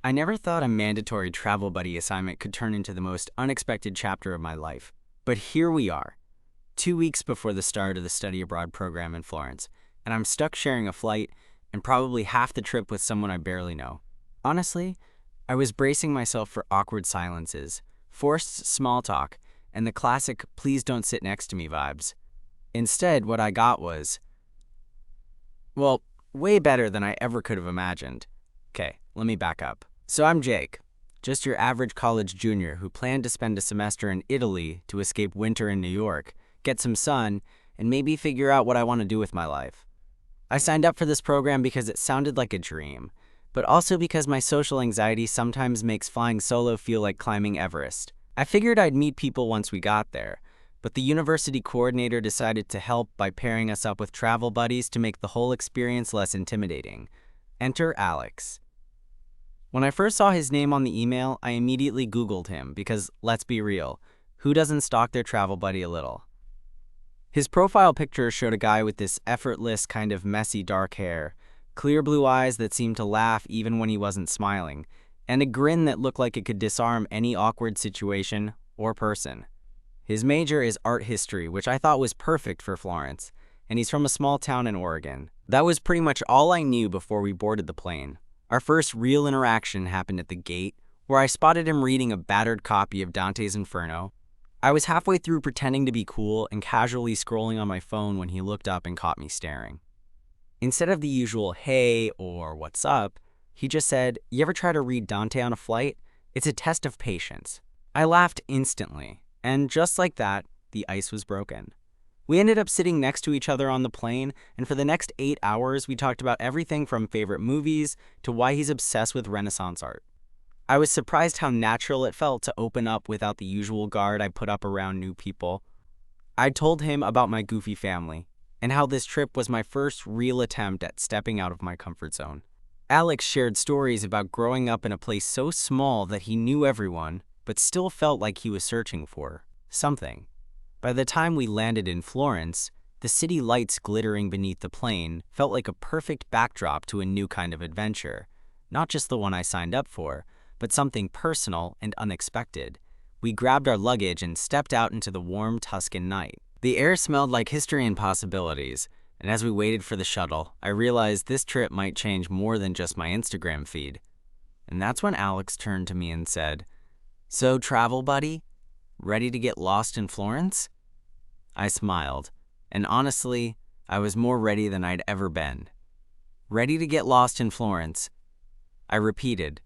I never thought a mandatory travel buddy assignment could turn into the most unexpected chapter of my life. But here we are, 2 weeks before the start of the study abroad program in Florence, and I'm stuck sharing a flight and probably half the trip with someone I barely know. Honestly, I was bracing myself for awkward silences, forced small talk, and the classic please don't sit next to me vibes. Instead, what I got was, well, way better than I ever could have imagined. Okay, let me back up. So I'm Jake, just your average college junior who planned to spend a semester in Italy to escape winter in New York, get some sun, and maybe figure out what I want to do with my life. I signed up for this program because it sounded like a dream, but also because my social anxiety sometimes makes flying solo feel like climbing Everest. I figured I'd meet people once we got there, but the university coordinator decided to help by pairing us up with travel buddies to make the whole experience less intimidating. Enter Alex. When I first saw his name on the email, I immediately Googled him because, let's be real, who doesn't stalk their travel buddy a little? His profile picture showed a guy with this effortless kind of messy dark hair, clear blue eyes that seemed to laugh even when he wasn't smiling, and a grin that looked like it could disarm any awkward situation or person. His major is art history, which I thought was perfect for Florence, and he's from a small town in Oregon. That was pretty much all I knew before we boarded the plane. Our first real interaction happened at the gate, where I spotted him reading a battered copy of Dante's Inferno. I was halfway through pretending to be cool and casually scrolling on my phone when he looked up and caught me staring. Instead of the usual hey or what's up, he just said, "You ever try to read Dante on a flight? It's a test of patience." I laughed instantly, and just like that, the ice was broken. We ended up sitting next to each other on the plane, and for the next 8 hours, we talked about everything from favorite movies to why he's obsessed with Renaissance art. I was surprised how natural it felt to open up without the usual guard I put up around new people. I told him about my goofy family, and how this trip was my first real attempt at stepping out of my comfort zone. Alex shared stories about growing up in a place so small that he knew everyone, but still felt like he was searching for something. By the time we landed in Florence, the city lights glittering beneath the plane felt like a perfect backdrop to a new kind of adventure. Not just the one I signed up for, but something personal and unexpected. We grabbed our luggage and stepped out into the warm Tuscan night. The air smelled like history and possibilities, and as we waited for the shuttle, I realized this trip might change more than just my Instagram feed. And that's when Alex turned to me and said, "So, travel buddy? Ready to get lost in Florence?" I smiled, and honestly, I was more ready than I'd ever been. "Ready to get lost in Florence," I repeated,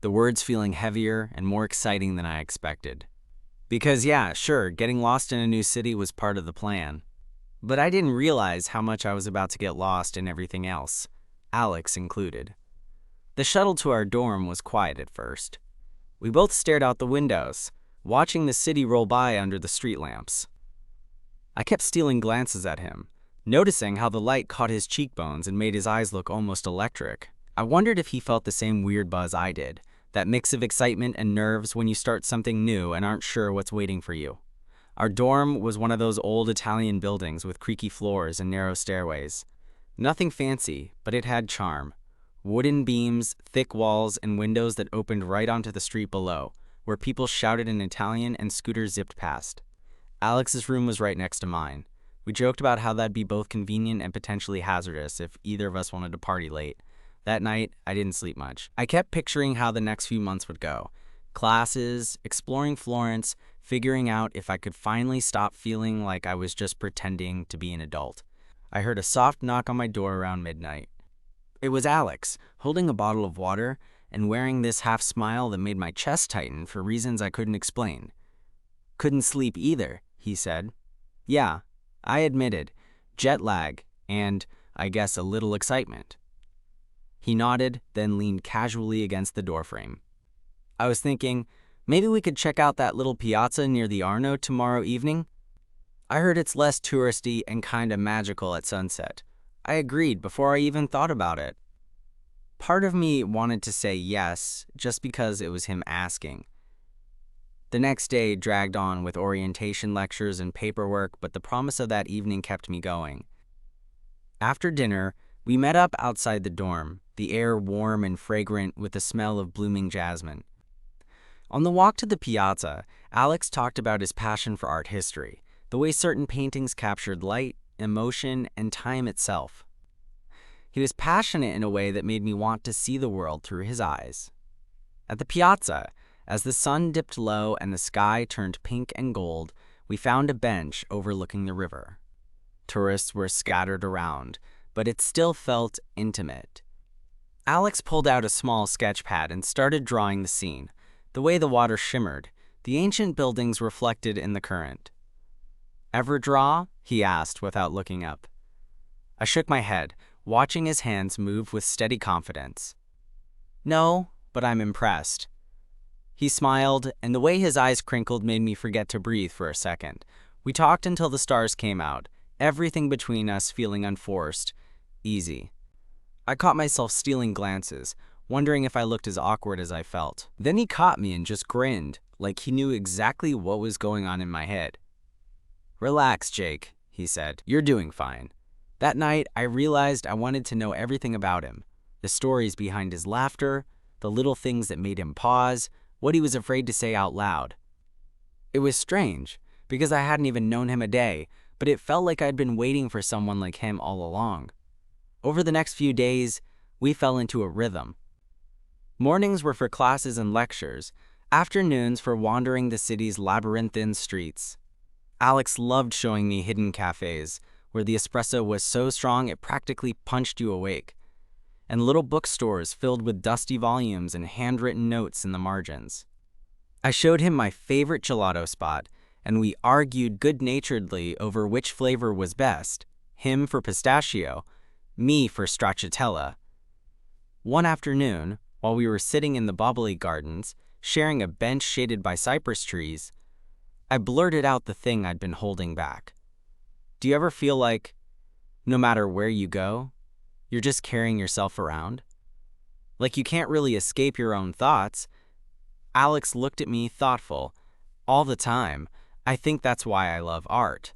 the words feeling heavier and more exciting than I expected. Because yeah, sure, getting lost in a new city was part of the plan. But I didn't realize how much I was about to get lost in everything else, Alex included. The shuttle to our dorm was quiet at first. We both stared out the windows, watching the city roll by under the street lamps. I kept stealing glances at him, noticing how the light caught his cheekbones and made his eyes look almost electric. I wondered if he felt the same weird buzz I did, that mix of excitement and nerves when you start something new and aren't sure what's waiting for you. Our dorm was one of those old Italian buildings with creaky floors and narrow stairways. Nothing fancy, but it had charm. Wooden beams, thick walls, and windows that opened right onto the street below, where people shouted in Italian and scooters zipped past. Alex's room was right next to mine. We joked about how that'd be both convenient and potentially hazardous if either of us wanted to party late. That night, I didn't sleep much. I kept picturing how the next few months would go. Classes, exploring Florence, figuring out if I could finally stop feeling like I was just pretending to be an adult. I heard a soft knock on my door around midnight. It was Alex, holding a bottle of water and wearing this half smile that made my chest tighten for reasons I couldn't explain. "Couldn't sleep either," he said. "Yeah," I admitted, jet lag and, I guess, a little excitement. He nodded, then leaned casually against the doorframe. "I was thinking, maybe we could check out that little piazza near the Arno tomorrow evening? I heard it's less touristy and kinda magical at sunset." I agreed before I even thought about it. Part of me wanted to say yes, just because it was him asking. The next day dragged on with orientation lectures and paperwork, but the promise of that evening kept me going. After dinner, we met up outside the dorm, the air warm and fragrant with the smell of blooming jasmine. On the walk to the piazza, Alex talked about his passion for art history, the way certain paintings captured light, emotion, and time itself. He was passionate in a way that made me want to see the world through his eyes. At the piazza, as the sun dipped low and the sky turned pink and gold, we found a bench overlooking the river. Tourists were scattered around, but it still felt intimate. Alex pulled out a small sketch pad and started drawing the scene, the way the water shimmered, the ancient buildings reflected in the current. "Ever draw?" he asked without looking up. I shook my head, watching his hands move with steady confidence. "No, but I'm impressed." He smiled, and the way his eyes crinkled made me forget to breathe for a second. We talked until the stars came out, everything between us feeling unforced, easy. I caught myself stealing glances, wondering if I looked as awkward as I felt. Then he caught me and just grinned, like he knew exactly what was going on in my head. "Relax, Jake," he said. "You're doing fine." That night, I realized I wanted to know everything about him, the stories behind his laughter, the little things that made him pause, what he was afraid to say out loud. It was strange, because I hadn't even known him a day, but it felt like I'd been waiting for someone like him all along. Over the next few days, we fell into a rhythm. Mornings were for classes and lectures, afternoons for wandering the city's labyrinthine streets. Alex loved showing me hidden cafes, where the espresso was so strong it practically punched you awake, and little bookstores filled with dusty volumes and handwritten notes in the margins. I showed him my favorite gelato spot, and we argued good-naturedly over which flavor was best, him for pistachio, me for stracciatella. One afternoon, while we were sitting in the bubbly gardens, sharing a bench shaded by cypress trees, I blurted out the thing I'd been holding back. Do you ever feel like, no matter where you go, you're just carrying yourself around? Like you can't really escape your own thoughts? Alex looked at me thoughtful. All the time. I think that's why I love art.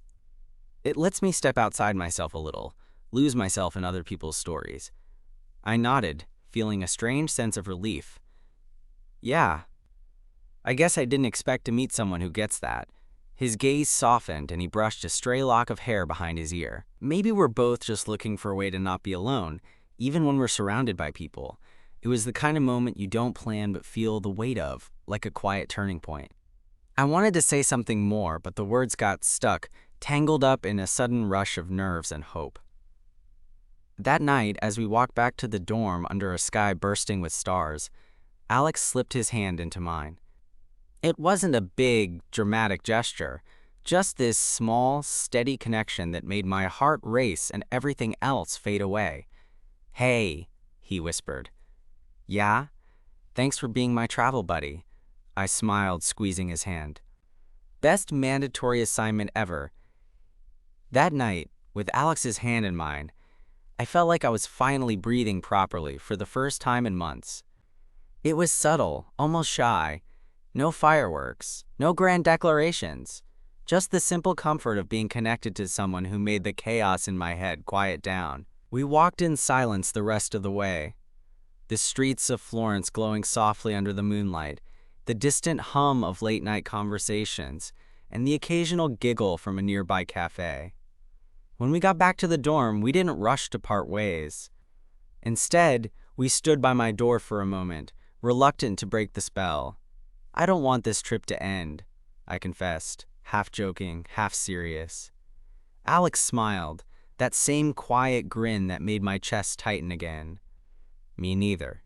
It lets me step outside myself a little, lose myself in other people's stories. I nodded, feeling a strange sense of relief. Yeah. I guess I didn't expect to meet someone who gets that. His gaze softened and he brushed a stray lock of hair behind his ear. Maybe we're both just looking for a way to not be alone, even when we're surrounded by people. It was the kind of moment you don't plan but feel the weight of, like a quiet turning point. I wanted to say something more, but the words got stuck, tangled up in a sudden rush of nerves and hope. That night, as we walked back to the dorm under a sky bursting with stars, Alex slipped his hand into mine. It wasn't a big, dramatic gesture, just this small, steady connection that made my heart race and everything else fade away. "Hey," he whispered. "Yeah? Thanks for being my travel buddy." I smiled, squeezing his hand. Best mandatory assignment ever. That night, with Alex's hand in mine, I felt like I was finally breathing properly for the first time in months. It was subtle, almost shy. No fireworks, no grand declarations, just the simple comfort of being connected to someone who made the chaos in my head quiet down. We walked in silence the rest of the way, the streets of Florence glowing softly under the moonlight, the distant hum of late-night conversations, and the occasional giggle from a nearby cafe. When we got back to the dorm, we didn't rush to part ways. Instead, we stood by my door for a moment, reluctant to break the spell. "I don't want this trip to end," I confessed, half joking, half serious. Alex smiled, that same quiet grin that made my chest tighten again. "Me neither."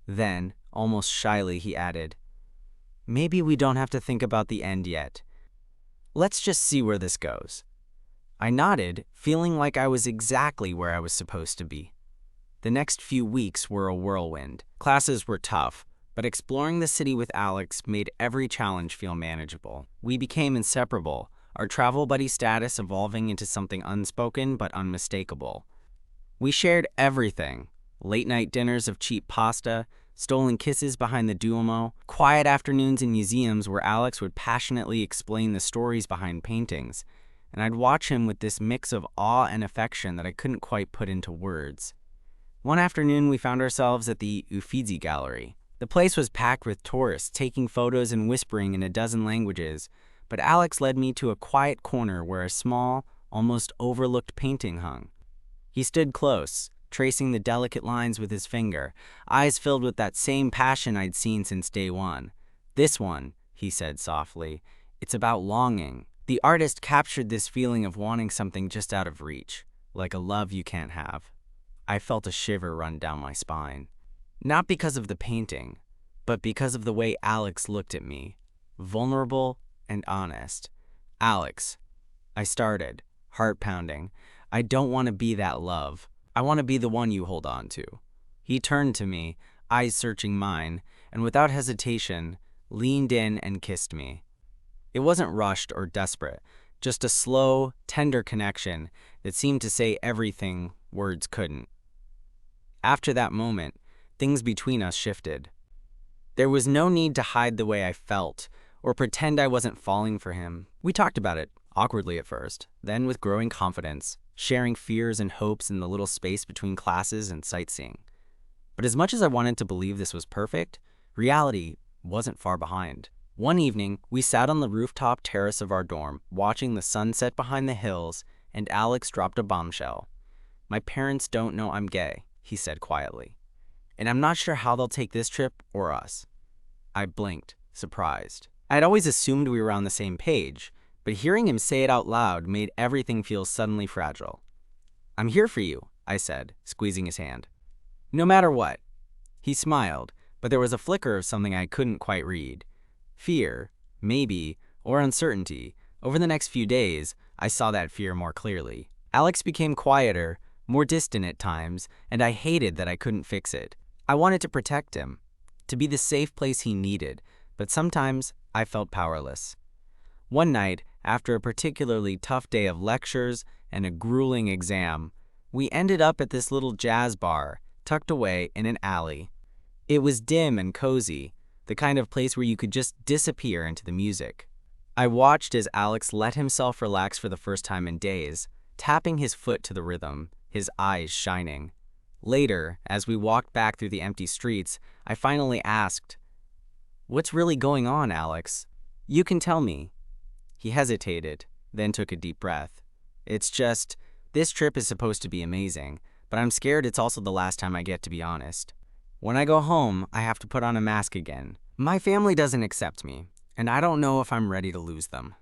Then, almost shyly, he added, "Maybe we don't have to think about the end yet. Let's just see where this goes." I nodded, feeling like I was exactly where I was supposed to be. The next few weeks were a whirlwind. Classes were tough, but exploring the city with Alex made every challenge feel manageable. We became inseparable, our travel buddy status evolving into something unspoken but unmistakable. We shared everything: late-night dinners of cheap pasta, stolen kisses behind the Duomo, quiet afternoons in museums where Alex would passionately explain the stories behind paintings, and I'd watch him with this mix of awe and affection that I couldn't quite put into words. One afternoon, we found ourselves at the Uffizi Gallery. The place was packed with tourists taking photos and whispering in a dozen languages, but Alex led me to a quiet corner where a small, almost overlooked painting hung. He stood close, tracing the delicate lines with his finger, eyes filled with that same passion I'd seen since day one. "This one," he said softly, "it's about longing." The artist captured this feeling of wanting something just out of reach, like a love you can't have. I felt a shiver run down my spine. Not because of the painting, but because of the way Alex looked at me, vulnerable and honest. "Alex," I started, heart pounding, "I don't want to be that love. I want to be the one you hold on to." He turned to me, eyes searching mine, and without hesitation, leaned in and kissed me. It wasn't rushed or desperate, just a slow, tender connection that seemed to say everything words couldn't. After that moment, things between us shifted. There was no need to hide the way I felt or pretend I wasn't falling for him. We talked about it, awkwardly at first, then with growing confidence, sharing fears and hopes in the little space between classes and sightseeing. But as much as I wanted to believe this was perfect, reality wasn't far behind. One evening, we sat on the rooftop terrace of our dorm, watching the sunset behind the hills, and Alex dropped a bombshell. "My parents don't know I'm gay," he said quietly, "and I'm not sure how they'll take this trip or us." I blinked, surprised. I had always assumed we were on the same page, but hearing him say it out loud made everything feel suddenly fragile. "I'm here for you," I said, squeezing his hand. "No matter what." He smiled, but there was a flicker of something I couldn't quite read. Fear, maybe, or uncertainty. Over the next few days, I saw that fear more clearly. Alex became quieter, more distant at times, and I hated that I couldn't fix it. I wanted to protect him, to be the safe place he needed, but sometimes I felt powerless. One night, after a particularly tough day of lectures and a grueling exam, we ended up at this little jazz bar, tucked away in an alley. It was dim and cozy, the kind of place where you could just disappear into the music. I watched as Alex let himself relax for the first time in days, tapping his foot to the rhythm, his eyes shining. Later, as we walked back through the empty streets, I finally asked, "What's really going on, Alex? You can tell me." He hesitated, then took a deep breath. "It's just, this trip is supposed to be amazing, but I'm scared it's also the last time I get to be honest. When I go home, I have to put on a mask again. My family doesn't accept me, and I don't know if I'm ready to lose them."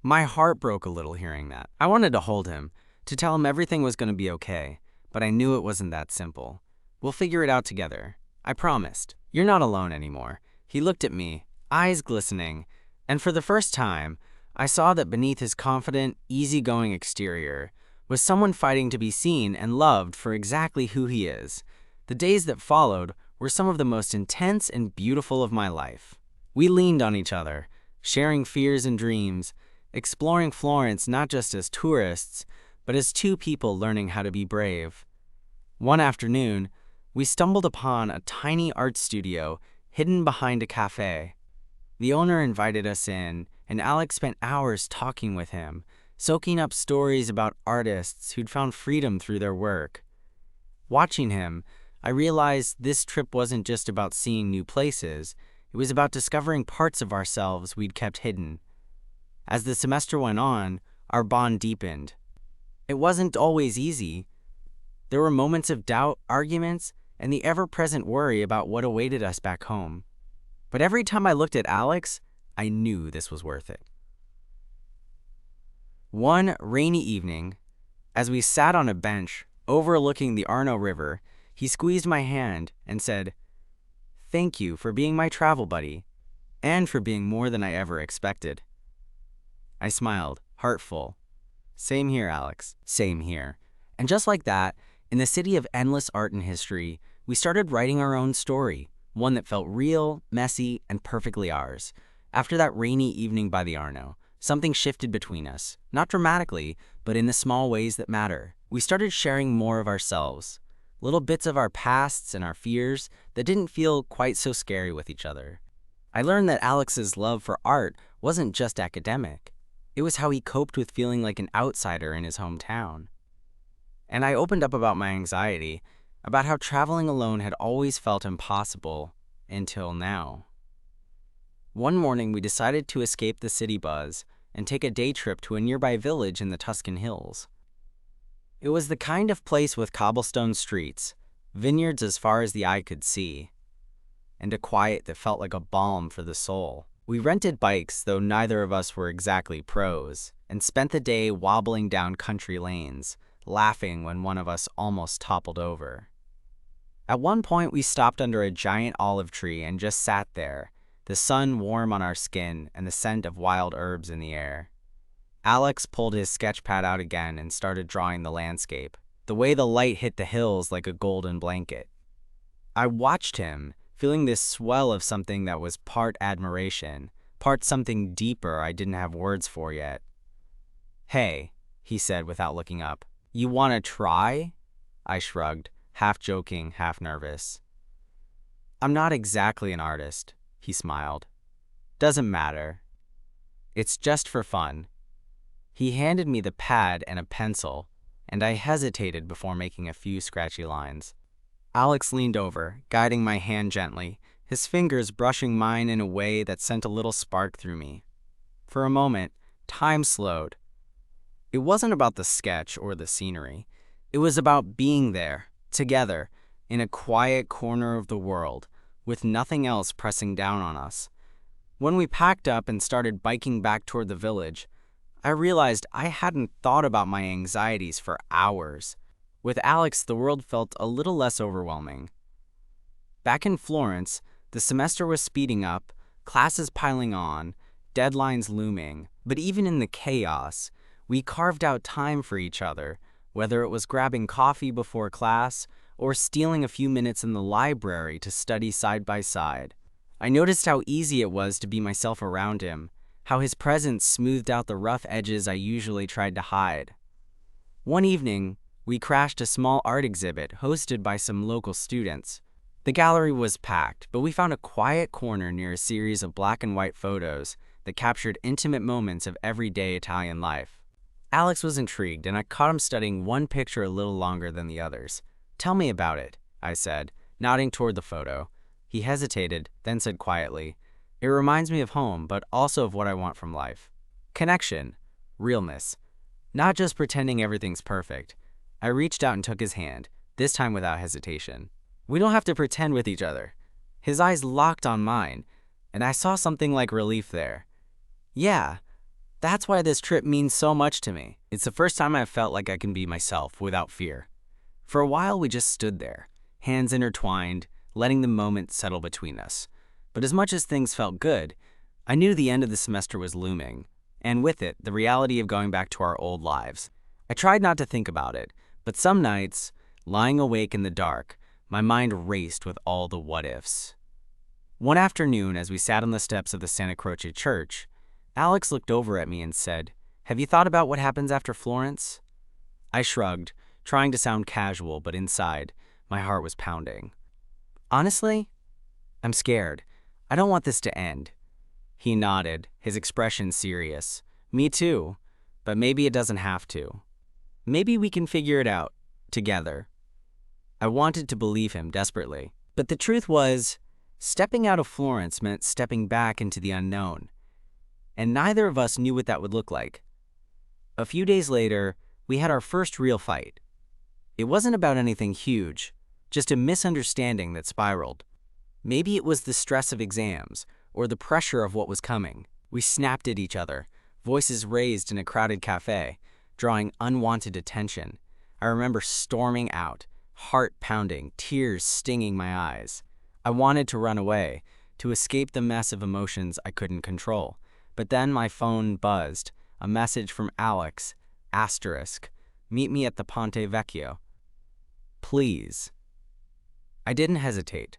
My heart broke a little hearing that. I wanted to hold him, to tell him everything was going to be okay, but I knew it wasn't that simple. "We'll figure it out together," I promised. "You're not alone anymore." He looked at me, eyes glistening, and for the first time, I saw that beneath his confident, easygoing exterior was someone fighting to be seen and loved for exactly who he is. The days that followed were some of the most intense and beautiful of my life. We leaned on each other, sharing fears and dreams, exploring Florence not just as tourists, but as two people learning how to be brave. One afternoon, we stumbled upon a tiny art studio hidden behind a cafe. The owner invited us in, and Alex spent hours talking with him, soaking up stories about artists who'd found freedom through their work. Watching him, I realized this trip wasn't just about seeing new places, it was about discovering parts of ourselves we'd kept hidden. As the semester went on, our bond deepened. It wasn't always easy. There were moments of doubt, arguments, and the ever-present worry about what awaited us back home. But every time I looked at Alex, I knew this was worth it. One rainy evening, as we sat on a bench overlooking the Arno River, he squeezed my hand and said, "Thank you for being my travel buddy, and for being more than I ever expected." I smiled, heartful. "Same here, Alex. Same here." And just like that, in the city of endless art and history, we started writing our own story, one that felt real, messy, and perfectly ours. After that rainy evening by the Arno, something shifted between us, not dramatically, but in the small ways that matter. We started sharing more of ourselves, little bits of our pasts and our fears that didn't feel quite so scary with each other. I learned that Alex's love for art wasn't just academic. It was how he coped with feeling like an outsider in his hometown. And I opened up about my anxiety, about how traveling alone had always felt impossible until now. One morning, we decided to escape the city buzz and take a day trip to a nearby village in the Tuscan hills. It was the kind of place with cobblestone streets, vineyards as far as the eye could see, and a quiet that felt like a balm for the soul. We rented bikes, though neither of us were exactly pros, and spent the day wobbling down country lanes, laughing when one of us almost toppled over. At one point, we stopped under a giant olive tree and just sat there, the sun warm on our skin and the scent of wild herbs in the air. Alex pulled his sketch pad out again and started drawing the landscape, the way the light hit the hills like a golden blanket. I watched him, feeling this swell of something that was part admiration, part something deeper I didn't have words for yet. "Hey," he said without looking up. "You want to try?" I shrugged, half joking, half nervous. "I'm not exactly an artist," he smiled. "Doesn't matter. It's just for fun." He handed me the pad and a pencil, and I hesitated before making a few scratchy lines. Alex leaned over, guiding my hand gently, his fingers brushing mine in a way that sent a little spark through me. For a moment, time slowed. It wasn't about the sketch or the scenery. It was about being there, together, in a quiet corner of the world, with nothing else pressing down on us. When we packed up and started biking back toward the village, I realized I hadn't thought about my anxieties for hours. With Alex, the world felt a little less overwhelming. Back in Florence, the semester was speeding up, classes piling on, deadlines looming. But even in the chaos, we carved out time for each other, whether it was grabbing coffee before class or stealing a few minutes in the library to study side by side. I noticed how easy it was to be myself around him, how his presence smoothed out the rough edges I usually tried to hide. One evening, we crashed a small art exhibit hosted by some local students. The gallery was packed, but we found a quiet corner near a series of black and white photos that captured intimate moments of everyday Italian life. Alex was intrigued, and I caught him studying one picture a little longer than the others. "Tell me about it," I said, nodding toward the photo. He hesitated, then said quietly, "It reminds me of home, but also of what I want from life. Connection, realness, not just pretending everything's perfect." I reached out and took his hand, this time without hesitation. "We don't have to pretend with each other." His eyes locked on mine, and I saw something like relief there. "Yeah, that's why this trip means so much to me. It's the first time I've felt like I can be myself without fear." For a while, we just stood there, hands intertwined, letting the moment settle between us. But as much as things felt good, I knew the end of the semester was looming, and with it, the reality of going back to our old lives. I tried not to think about it, but some nights, lying awake in the dark, my mind raced with all the what-ifs. One afternoon, as we sat on the steps of the Santa Croce church, Alex looked over at me and said, "Have you thought about what happens after Florence?" I shrugged, trying to sound casual, but inside, my heart was pounding. "Honestly, I'm scared. I don't want this to end." He nodded, his expression serious. "Me too, but maybe it doesn't have to. Maybe we can figure it out, together." I wanted to believe him desperately, but the truth was, stepping out of Florence meant stepping back into the unknown, and neither of us knew what that would look like. A few days later, we had our first real fight. It wasn't about anything huge, just a misunderstanding that spiraled. Maybe it was the stress of exams, or the pressure of what was coming. We snapped at each other, voices raised in a crowded cafe, drawing unwanted attention. I remember storming out, heart pounding, tears stinging my eyes. I wanted to run away, to escape the mess of emotions I couldn't control. But then my phone buzzed, a message from Alex, asterisk, "Meet me at the Ponte Vecchio. Please." I didn't hesitate.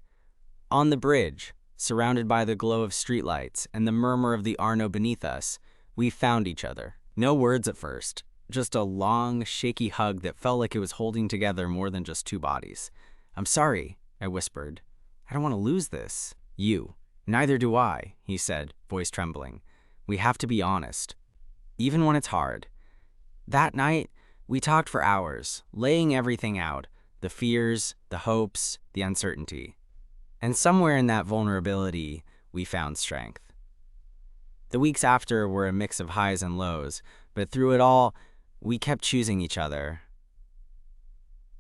On the bridge, surrounded by the glow of streetlights and the murmur of the Arno beneath us, we found each other. No words at first, just a long, shaky hug that felt like it was holding together more than just two bodies. "I'm sorry," I whispered. "I don't want to lose this." Neither do I," he said, voice trembling. "We have to be honest, even when it's hard." That night, we talked for hours, laying everything out, the fears, the hopes, the uncertainty. And somewhere in that vulnerability, we found strength. The weeks after were a mix of highs and lows, but through it all, we kept choosing each other.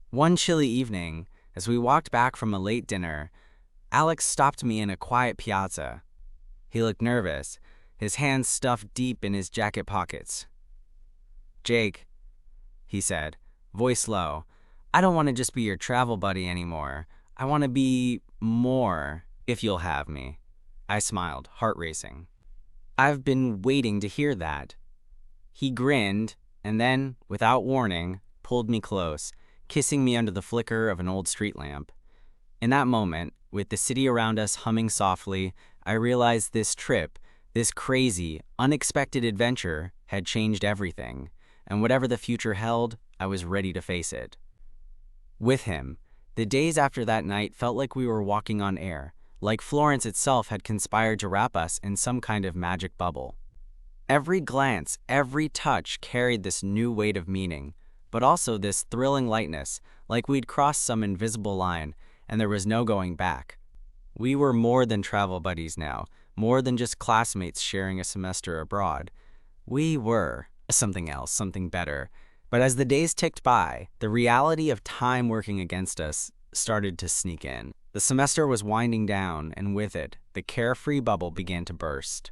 One chilly evening, as we walked back from a late dinner, Alex stopped me in a quiet piazza. He looked nervous, his hands stuffed deep in his jacket pockets. "Jake," he said, voice low, "I don't want to just be your travel buddy anymore. I want to be more, if you'll have me." I smiled, heart racing. "I've been waiting to hear that." He grinned, and then, without warning, pulled me close, kissing me under the flicker of an old street lamp. In that moment, with the city around us humming softly, I realized this trip, this crazy, unexpected adventure, had changed everything, and whatever the future held, I was ready to face it. With him, the days after that night felt like we were walking on air, like Florence itself had conspired to wrap us in some kind of magic bubble. Every glance, every touch carried this new weight of meaning, but also this thrilling lightness, like we'd crossed some invisible line, and there was no going back. We were more than travel buddies now, more than just classmates sharing a semester abroad. We were something else, something better. But as the days ticked by, the reality of time working against us started to sneak in. The semester was winding down, and with it, the carefree bubble began to burst.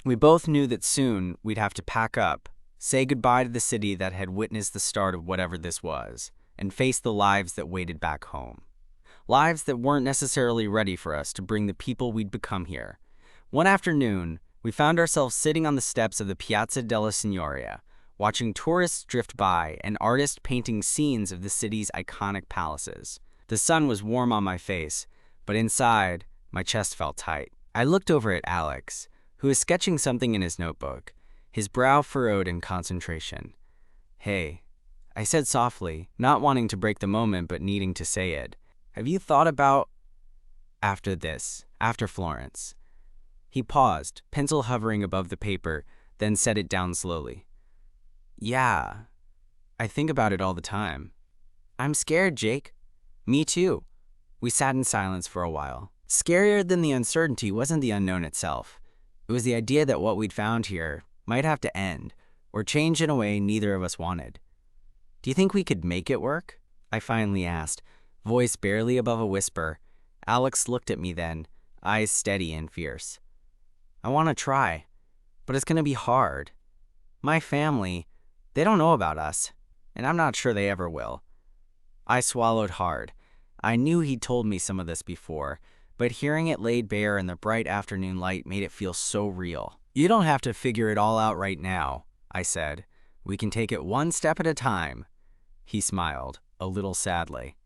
We both knew that soon we'd have to pack up, say goodbye to the city that had witnessed the start of whatever this was, and face the lives that waited back home. Lives that weren't necessarily ready for us to bring the people we'd become here. One afternoon, we found ourselves sitting on the steps of the Piazza della Signoria, watching tourists drift by and artists painting scenes of the city's iconic palaces. The sun was warm on my face, but inside, my chest felt tight. I looked over at Alex, who was sketching something in his notebook, his brow furrowed in concentration. "Hey," I said softly, not wanting to break the moment but needing to say it. "Have you thought about after Florence?" He paused, pencil hovering above the paper, then set it down slowly. "Yeah, I think about it all the time." "I'm scared, Jake." "Me too." We sat in silence for a while. Scarier than the uncertainty wasn't the unknown itself. It was the idea that what we'd found here might have to end, or change in a way neither of us wanted. "Do you think we could make it work?" I finally asked, voice barely above a whisper. Alex looked at me then, eyes steady and fierce. "I want to try, but it's going to be hard. My family, they don't know about us, and I'm not sure they ever will." I swallowed hard. I knew he'd told me some of this before, but hearing it laid bare in the bright afternoon light made it feel so real. "You don't have to figure it all out right now," I said. "We can take it one step at a time." He smiled, a little sadly.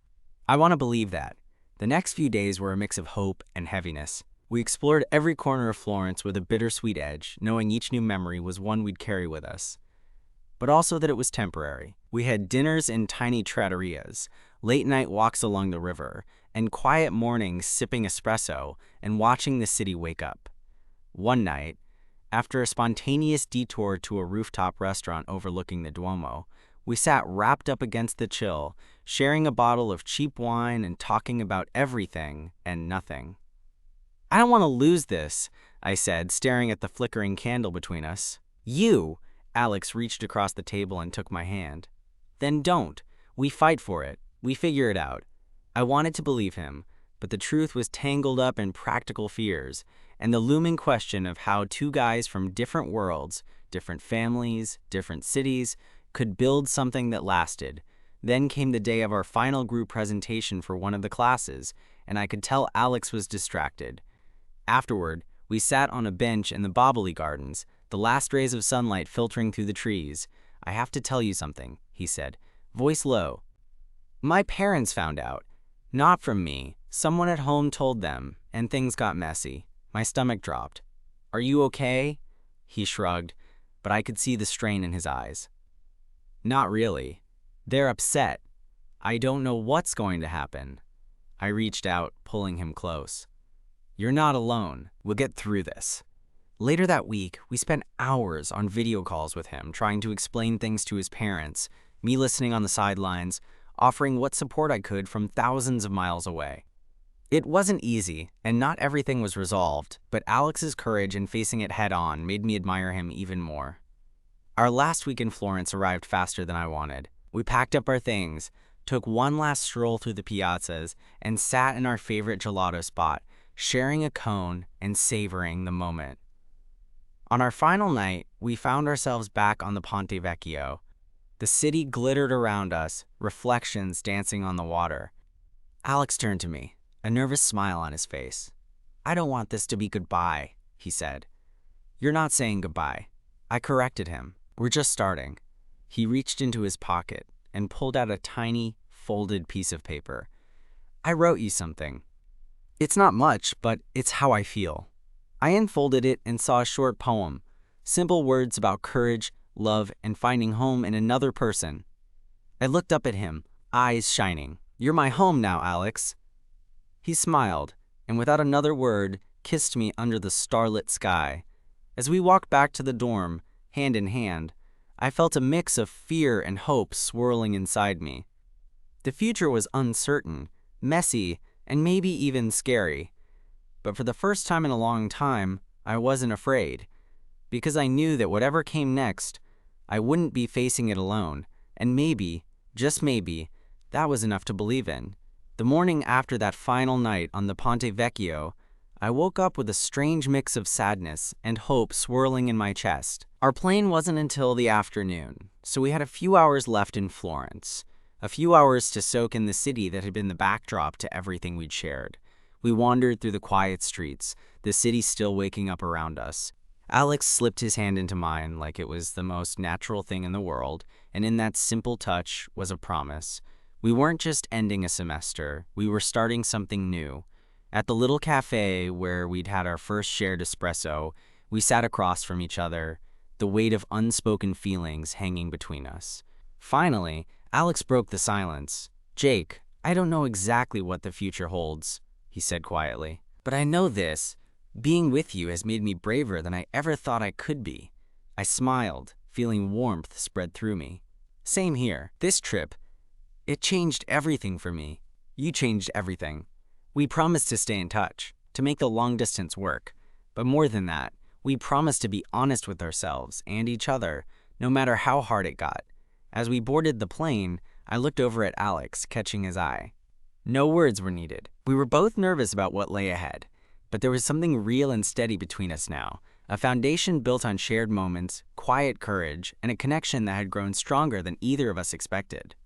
I want to believe that. The next few days were a mix of hope and heaviness. We explored every corner of Florence with a bittersweet edge, knowing each new memory was one we'd carry with us. But also that it was temporary. We had dinners in tiny trattorias, late-night walks along the river, and quiet mornings sipping espresso and watching the city wake up. One night, after a spontaneous detour to a rooftop restaurant overlooking the Duomo, we sat wrapped up against the chill, sharing a bottle of cheap wine and talking about everything and nothing. "I don't want to lose this," I said, staring at the flickering candle between us. "You!" Alex reached across the table and took my hand. "Then don't. We fight for it. We figure it out." I wanted to believe him, but the truth was tangled up in practical fears, and the looming question of how two guys from different worlds, different families, different cities, could build something that lasted. Then came the day of our final group presentation for one of the classes, and I could tell Alex was distracted. Afterward, we sat on a bench in the Bobbly Gardens, the last rays of sunlight filtering through the trees. "I have to tell you something," he said, voice low. "My parents found out. Not from me. Someone at home told them, and things got messy." My stomach dropped. "Are you okay?" He shrugged, but I could see the strain in his eyes. "Not really. They're upset. I don't know what's going to happen." I reached out, pulling him close. "You're not alone. We'll get through this." Later that week, we spent hours on video calls with him, trying to explain things to his parents, me listening on the sidelines, offering what support I could from thousands of miles away. It wasn't easy, and not everything was resolved, but Alex's courage in facing it head-on made me admire him even more. Our last week in Florence arrived faster than I wanted. We packed up our things, took one last stroll through the piazzas, and sat in our favorite gelato spot, sharing a cone and savoring the moment. On our final night, we found ourselves back on the Ponte Vecchio. The city glittered around us, reflections dancing on the water. Alex turned to me, a nervous smile on his face. "I don't want this to be goodbye," he said. "You're not saying goodbye." I corrected him. "We're just starting." He reached into his pocket and pulled out a tiny, folded piece of paper. "I wrote you something. It's not much, but it's how I feel." I unfolded it and saw a short poem, simple words about courage, love, and finding home in another person. I looked up at him, eyes shining. "You're my home now, Alex." He smiled, and without another word, kissed me under the starlit sky. As we walked back to the dorm, hand in hand, I felt a mix of fear and hope swirling inside me. The future was uncertain, messy, and maybe even scary. But for the first time in a long time, I wasn't afraid, because I knew that whatever came next, I wouldn't be facing it alone, and maybe, just maybe, that was enough to believe in. The morning after that final night on the Ponte Vecchio, I woke up with a strange mix of sadness and hope swirling in my chest. Our plane wasn't until the afternoon, so we had a few hours left in Florence, a few hours to soak in the city that had been the backdrop to everything we'd shared. We wandered through the quiet streets, the city still waking up around us. Alex slipped his hand into mine like it was the most natural thing in the world, and in that simple touch was a promise. We weren't just ending a semester, we were starting something new. At the little cafe where we'd had our first shared espresso, we sat across from each other, the weight of unspoken feelings hanging between us. Finally, Alex broke the silence. "Jake, I don't know exactly what the future holds," he said quietly. "But I know this. Being with you has made me braver than I ever thought I could be." I smiled, feeling warmth spread through me. "Same here. This trip, it changed everything for me. You changed everything." We promised to stay in touch, to make the long distance work. But more than that, we promised to be honest with ourselves and each other, no matter how hard it got. As we boarded the plane, I looked over at Alex, catching his eye. No words were needed. We were both nervous about what lay ahead, but there was something real and steady between us now, a foundation built on shared moments, quiet courage, and a connection that had grown stronger than either of us expected.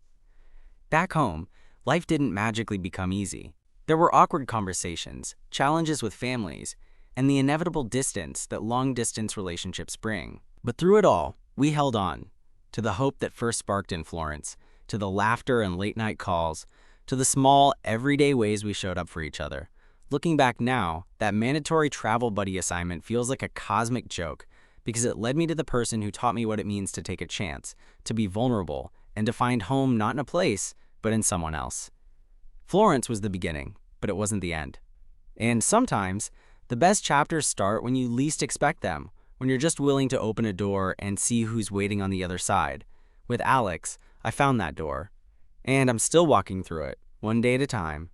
Back home, life didn't magically become easy. There were awkward conversations, challenges with families, and the inevitable distance that long-distance relationships bring. But through it all, we held on, to the hope that first sparked in Florence, to the laughter and late-night calls, to the small, everyday ways we showed up for each other. Looking back now, that mandatory travel buddy assignment feels like a cosmic joke because it led me to the person who taught me what it means to take a chance, to be vulnerable, and to find home not in a place, but in someone else. Florence was the beginning, but it wasn't the end. And sometimes, the best chapters start when you least expect them, when you're just willing to open a door and see who's waiting on the other side. With Alex, I found that door. And I'm still walking through it, one day at a time,